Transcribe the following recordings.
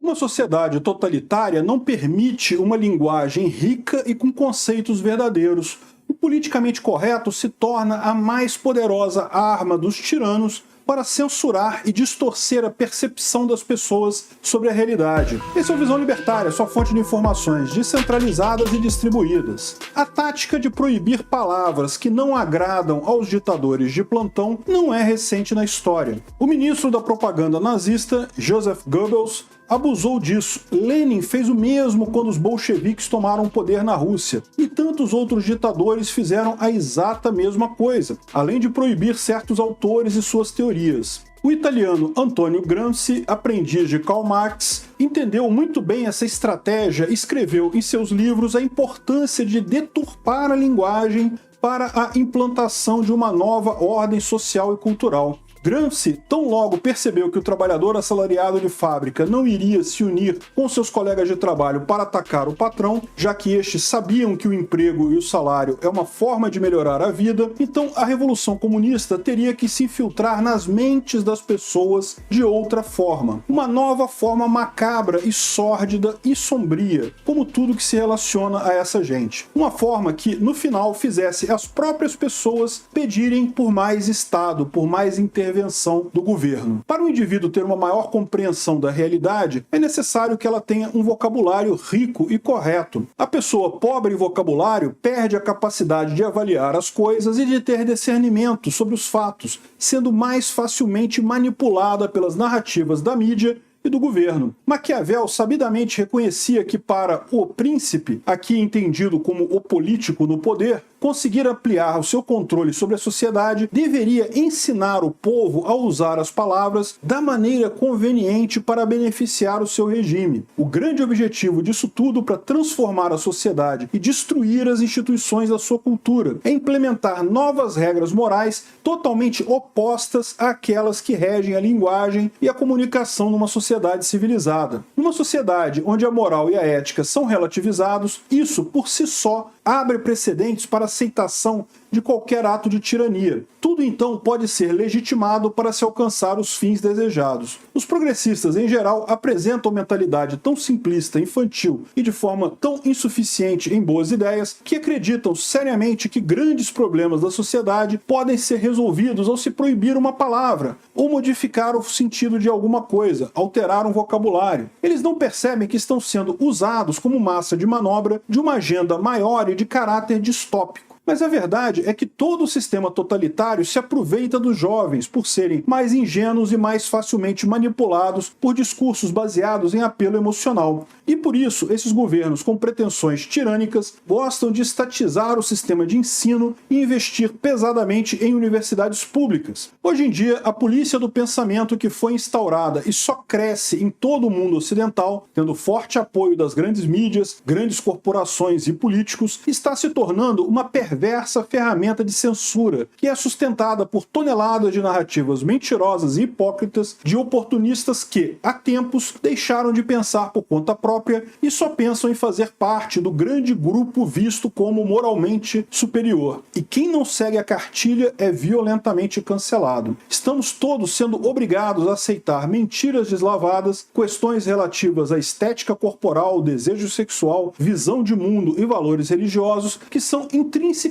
Uma sociedade totalitária não permite uma linguagem rica e com conceitos verdadeiros. O politicamente correto se torna a mais poderosa arma dos tiranos para censurar e distorcer a percepção das pessoas sobre a realidade. Esse é o Visão Libertária, sua fonte de informações descentralizadas e distribuídas. A tática de proibir palavras que não agradam aos ditadores de plantão não é recente na história. O ministro da propaganda nazista, Joseph Goebbels, abusou disso. Lenin fez o mesmo quando os bolcheviques tomaram o poder na Rússia, e tantos outros ditadores fizeram a exata mesma coisa, além de proibir certos autores e suas teorias. O italiano Antonio Gramsci, aprendiz de Karl Marx, entendeu muito bem essa estratégia e escreveu em seus livros a importância de deturpar a linguagem para a implantação de uma nova ordem social e cultural. Gramsci tão logo percebeu que o trabalhador assalariado de fábrica não iria se unir com seus colegas de trabalho para atacar o patrão, já que estes sabiam que o emprego e o salário é uma forma de melhorar a vida, então a Revolução Comunista teria que se infiltrar nas mentes das pessoas de outra forma. Uma nova forma macabra e sórdida e sombria, como tudo que se relaciona a essa gente. Uma forma que, no final, fizesse as próprias pessoas pedirem por mais Estado, por mais intervenção do governo. Para o indivíduo ter uma maior compreensão da realidade, é necessário que ela tenha um vocabulário rico e correto. A pessoa pobre em vocabulário perde a capacidade de avaliar as coisas e de ter discernimento sobre os fatos, sendo mais facilmente manipulada pelas narrativas da mídia e do governo. Maquiavel sabidamente reconhecia que para o príncipe, aqui entendido como o político no poder, conseguir ampliar o seu controle sobre a sociedade, deveria ensinar o povo a usar as palavras da maneira conveniente para beneficiar o seu regime. O grande objetivo disso tudo para transformar a sociedade e destruir as instituições da sua cultura é implementar novas regras morais totalmente opostas àquelas que regem a linguagem e a comunicação numa sociedade civilizada. Numa sociedade onde a moral e a ética são relativizados, isso por si só abre precedentes para a aceitação de qualquer ato de tirania. Tudo então pode ser legitimado para se alcançar os fins desejados. Os progressistas, em geral, apresentam mentalidade tão simplista, infantil e de forma tão insuficiente em boas ideias que acreditam seriamente que grandes problemas da sociedade podem ser resolvidos ao se proibir uma palavra ou modificar o sentido de alguma coisa, alterar um vocabulário. Eles não percebem que estão sendo usados como massa de manobra de uma agenda maior e de caráter distópico. Mas a verdade é que todo o sistema totalitário se aproveita dos jovens por serem mais ingênuos e mais facilmente manipulados por discursos baseados em apelo emocional. E por isso, esses governos com pretensões tirânicas gostam de estatizar o sistema de ensino e investir pesadamente em universidades públicas. Hoje em dia, a polícia do pensamento que foi instaurada e só cresce em todo o mundo ocidental, tendo forte apoio das grandes mídias, grandes corporações e políticos, está se tornando uma perversa ferramenta de censura, que é sustentada por toneladas de narrativas mentirosas e hipócritas de oportunistas que, há tempos, deixaram de pensar por conta própria e só pensam em fazer parte do grande grupo visto como moralmente superior. E quem não segue a cartilha é violentamente cancelado. Estamos todos sendo obrigados a aceitar mentiras deslavadas, questões relativas à estética corporal, desejo sexual, visão de mundo e valores religiosos que são intrinsecamente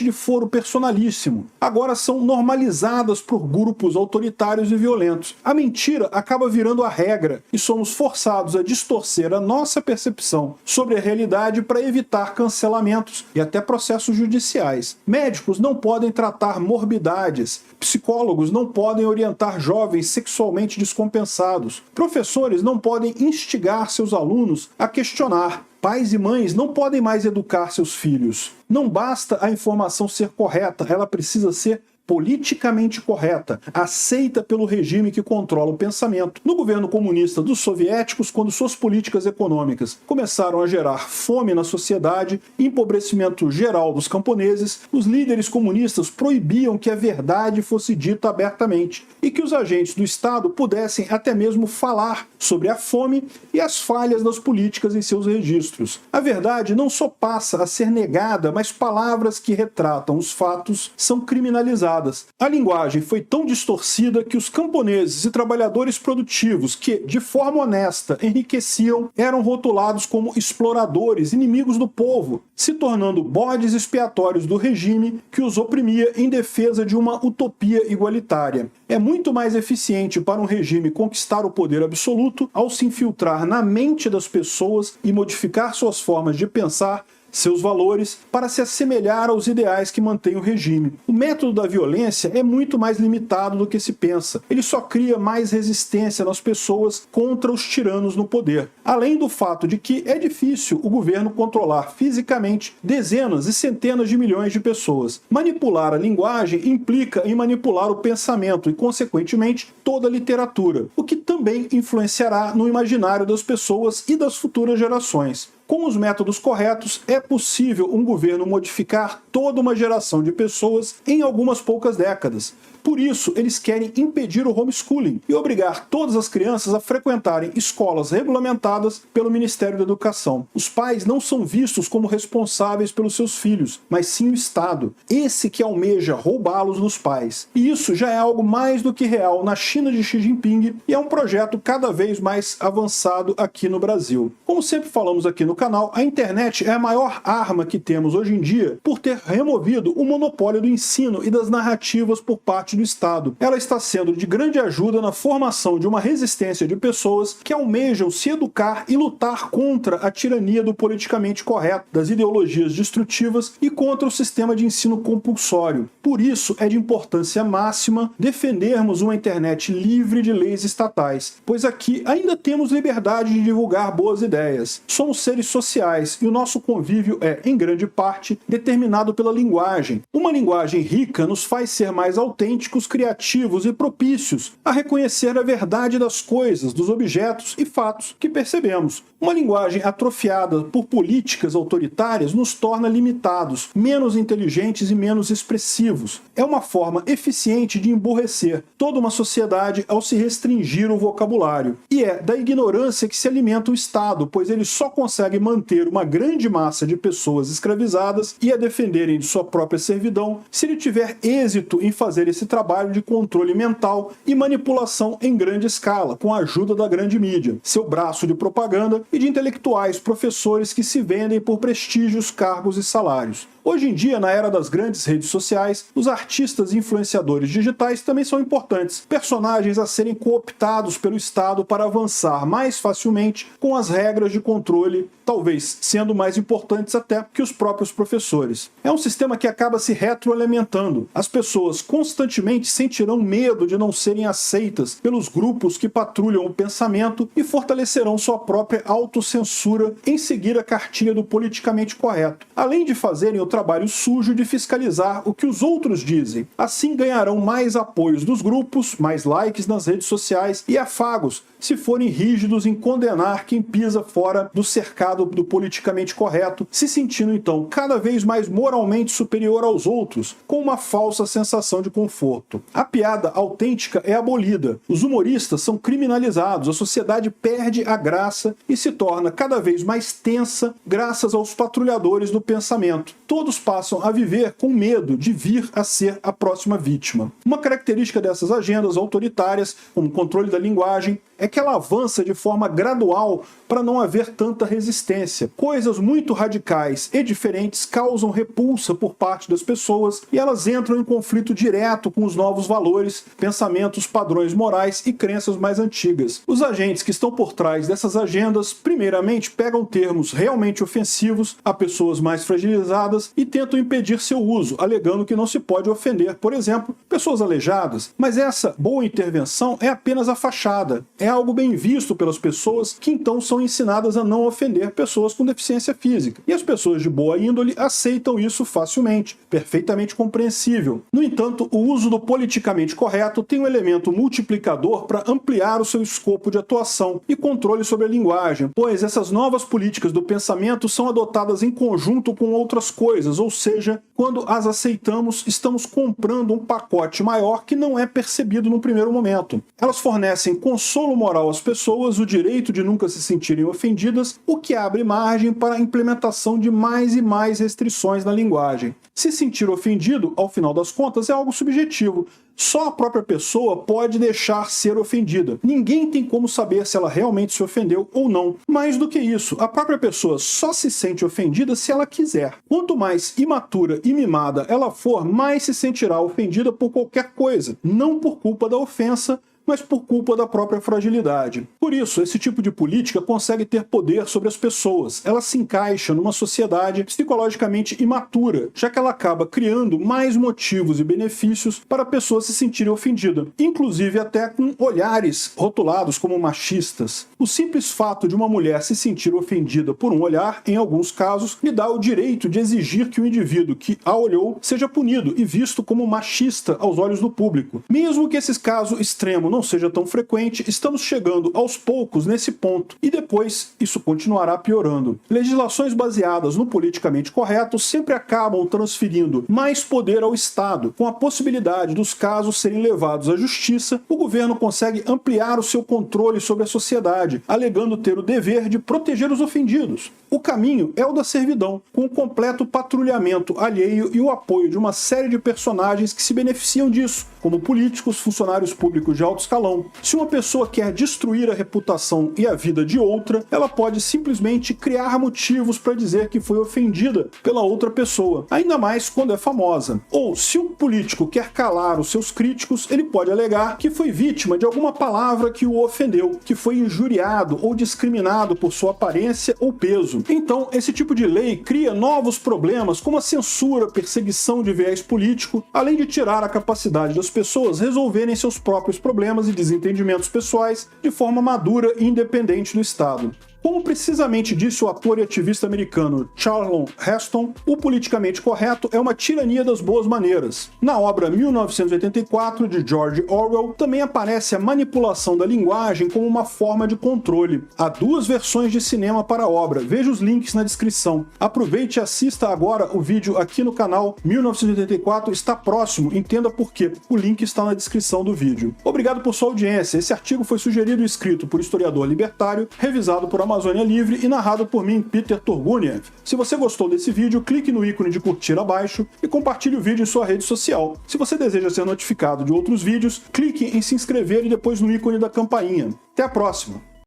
de foro personalíssimo. Agora são normalizadas por grupos autoritários e violentos. A mentira acaba virando a regra e somos forçados a distorcer a nossa percepção sobre a realidade para evitar cancelamentos e até processos judiciais. Médicos não podem tratar morbidades, psicólogos não podem orientar jovens sexualmente descompensados, professores não podem instigar seus alunos a questionar. Pais e mães não podem mais educar seus filhos. Não basta a informação ser correta, ela precisa ser politicamente correta, aceita pelo regime que controla o pensamento. No governo comunista dos soviéticos, quando suas políticas econômicas começaram a gerar fome na sociedade e empobrecimento geral dos camponeses, os líderes comunistas proibiam que a verdade fosse dita abertamente e que os agentes do Estado pudessem até mesmo falar sobre a fome e as falhas das políticas em seus registros. A verdade não só passa a ser negada, mas palavras que retratam os fatos são criminalizadas. consolidadas. A linguagem foi tão distorcida que os camponeses e trabalhadores produtivos que, de forma honesta, enriqueciam, eram rotulados como exploradores, inimigos do povo, se tornando bodes expiatórios do regime que os oprimia em defesa de uma utopia igualitária. É muito mais eficiente para um regime conquistar o poder absoluto ao se infiltrar na mente das pessoas e modificar suas formas de pensar, seus valores, para se assemelhar aos ideais que mantêm o regime. O método da violência é muito mais limitado do que se pensa. Ele só cria mais resistência nas pessoas contra os tiranos no poder. Além do fato de que é difícil o governo controlar fisicamente dezenas e centenas de milhões de pessoas. Manipular a linguagem implica em manipular o pensamento e, consequentemente, toda a literatura, o que também influenciará no imaginário das pessoas e das futuras gerações. Com os métodos corretos, é possível um governo modificar toda uma geração de pessoas em algumas poucas décadas. Por isso, eles querem impedir o homeschooling e obrigar todas as crianças a frequentarem escolas regulamentadas pelo Ministério da Educação. Os pais não são vistos como responsáveis pelos seus filhos, mas sim o Estado. Esse que almeja roubá-los dos pais. E isso já é algo mais do que real na China de Xi Jinping e é um projeto cada vez mais avançado aqui no Brasil. Como sempre falamos aqui no canal, a internet é a maior arma que temos hoje em dia por ter removido o monopólio do ensino e das narrativas por parte do Estado. Ela está sendo de grande ajuda na formação de uma resistência de pessoas que almejam se educar e lutar contra a tirania do politicamente correto, das ideologias destrutivas e contra o sistema de ensino compulsório. Por isso, é de importância máxima defendermos uma internet livre de leis estatais, pois aqui ainda temos liberdade de divulgar boas ideias. Somos seres sociais e o nosso convívio é, em grande parte, determinado pela linguagem. Uma linguagem rica nos faz ser mais autênticos, criativos e propícios a reconhecer a verdade das coisas, dos objetos e fatos que percebemos. Uma linguagem atrofiada por políticas autoritárias nos torna limitados, menos inteligentes e menos expressivos. É uma forma eficiente de emburrecer toda uma sociedade ao se restringir o vocabulário. E é da ignorância que se alimenta o Estado, pois ele só consegue manter uma grande massa de pessoas escravizadas e a defenderem de sua própria servidão se ele tiver êxito em fazer esse trabalho de controle mental e manipulação em grande escala, com a ajuda da grande mídia, seu braço de propaganda e de intelectuais professores que se vendem por prestígios, cargos e salários. Hoje em dia, na era das grandes redes sociais, os artistas e influenciadores digitais também são importantes, personagens a serem cooptados pelo Estado para avançar mais facilmente com as regras de controle, talvez sendo mais importantes até que os próprios professores. É um sistema que acaba se retroalimentando. As pessoas constantemente sentirão medo de não serem aceitas pelos grupos que patrulham o pensamento e fortalecerão sua própria autocensura em seguir a cartilha do politicamente correto, além de fazerem o trabalho sujo de fiscalizar o que os outros dizem. Assim ganharão mais apoios dos grupos, mais likes nas redes sociais e afagos se forem rígidos em condenar quem pisa fora do cercado do politicamente correto, se sentindo então cada vez mais moralmente superior aos outros, com uma falsa sensação de conforto. A piada autêntica é abolida, os humoristas são criminalizados, a sociedade perde a graça e se torna cada vez mais tensa graças aos patrulhadores do pensamento. Todos passam a viver com medo de vir a ser a próxima vítima. Uma característica dessas agendas autoritárias, como o controle da linguagem, é que ela avança de forma gradual para não haver tanta resistência. Coisas muito radicais e diferentes causam repulsa por parte das pessoas e elas entram em conflito direto com os novos valores, pensamentos, padrões morais e crenças mais antigas. Os agentes que estão por trás dessas agendas, primeiramente, pegam termos realmente ofensivos a pessoas mais fragilizadas e tentam impedir seu uso, alegando que não se pode ofender, por exemplo, pessoas aleijadas. Mas essa boa intervenção é apenas a fachada. É algo bem visto pelas pessoas que então são ensinadas a não ofender pessoas com deficiência física. E as pessoas de boa índole aceitam isso facilmente, perfeitamente compreensível. No entanto, o uso do politicamente correto tem um elemento multiplicador para ampliar o seu escopo de atuação e controle sobre a linguagem, pois essas novas políticas do pensamento são adotadas em conjunto com outras coisas, ou seja, quando as aceitamos, estamos comprando um pacote maior que não é percebido no primeiro momento. Elas fornecem consolo moral às pessoas o direito de nunca se sentirem ofendidas, o que abre margem para a implementação de mais e mais restrições na linguagem. Se sentir ofendido, ao final das contas, é algo subjetivo. Só a própria pessoa pode deixar ser ofendida. Ninguém tem como saber se ela realmente se ofendeu ou não. Mais do que isso, a própria pessoa só se sente ofendida se ela quiser. Quanto mais imatura e mimada ela for, mais se sentirá ofendida por qualquer coisa, não por culpa da ofensa, mas por culpa da própria fragilidade. Por isso, esse tipo de política consegue ter poder sobre as pessoas. Ela se encaixa numa sociedade psicologicamente imatura, já que ela acaba criando mais motivos e benefícios para a pessoa se sentir ofendida, inclusive até com olhares rotulados como machistas. O simples fato de uma mulher se sentir ofendida por um olhar, em alguns casos, lhe dá o direito de exigir que o indivíduo que a olhou seja punido e visto como machista aos olhos do público. Mesmo que esse caso extremo não seja tão frequente, estamos chegando aos poucos nesse ponto e depois isso continuará piorando. Legislações baseadas no politicamente correto sempre acabam transferindo mais poder ao Estado. Com a possibilidade dos casos serem levados à justiça, o governo consegue ampliar o seu controle sobre a sociedade, alegando ter o dever de proteger os ofendidos. O caminho é o da servidão, com o completo patrulhamento alheio e o apoio de uma série de personagens que se beneficiam disso, como políticos, funcionários públicos de alto escalão. Se uma pessoa quer destruir a reputação e a vida de outra, ela pode simplesmente criar motivos para dizer que foi ofendida pela outra pessoa, ainda mais quando é famosa. Ou, se um político quer calar os seus críticos, ele pode alegar que foi vítima de alguma palavra que o ofendeu, que foi injuriado ou discriminado por sua aparência ou peso. Então, esse tipo de lei cria novos problemas como a censura, perseguição de viés político, além de tirar a capacidade das pessoas resolverem seus próprios problemas e desentendimentos pessoais de forma madura e independente do Estado. Como precisamente disse o ator e ativista americano Charlton Heston, o politicamente correto é uma tirania das boas maneiras. Na obra 1984, de George Orwell, também aparece a manipulação da linguagem como uma forma de controle. Há duas versões de cinema para a obra, veja os links na descrição. Aproveite e assista agora o vídeo aqui no canal. 1984 está próximo, entenda por quê. O link está na descrição do vídeo. Obrigado por sua audiência. Esse artigo foi sugerido e escrito por historiador libertário, revisado por Amazônia Livre e narrado por mim, Peter Turguniev. Se você gostou desse vídeo, clique no ícone de curtir abaixo e compartilhe o vídeo em sua rede social. Se você deseja ser notificado de outros vídeos, clique em se inscrever e depois no ícone da campainha. Até a próxima!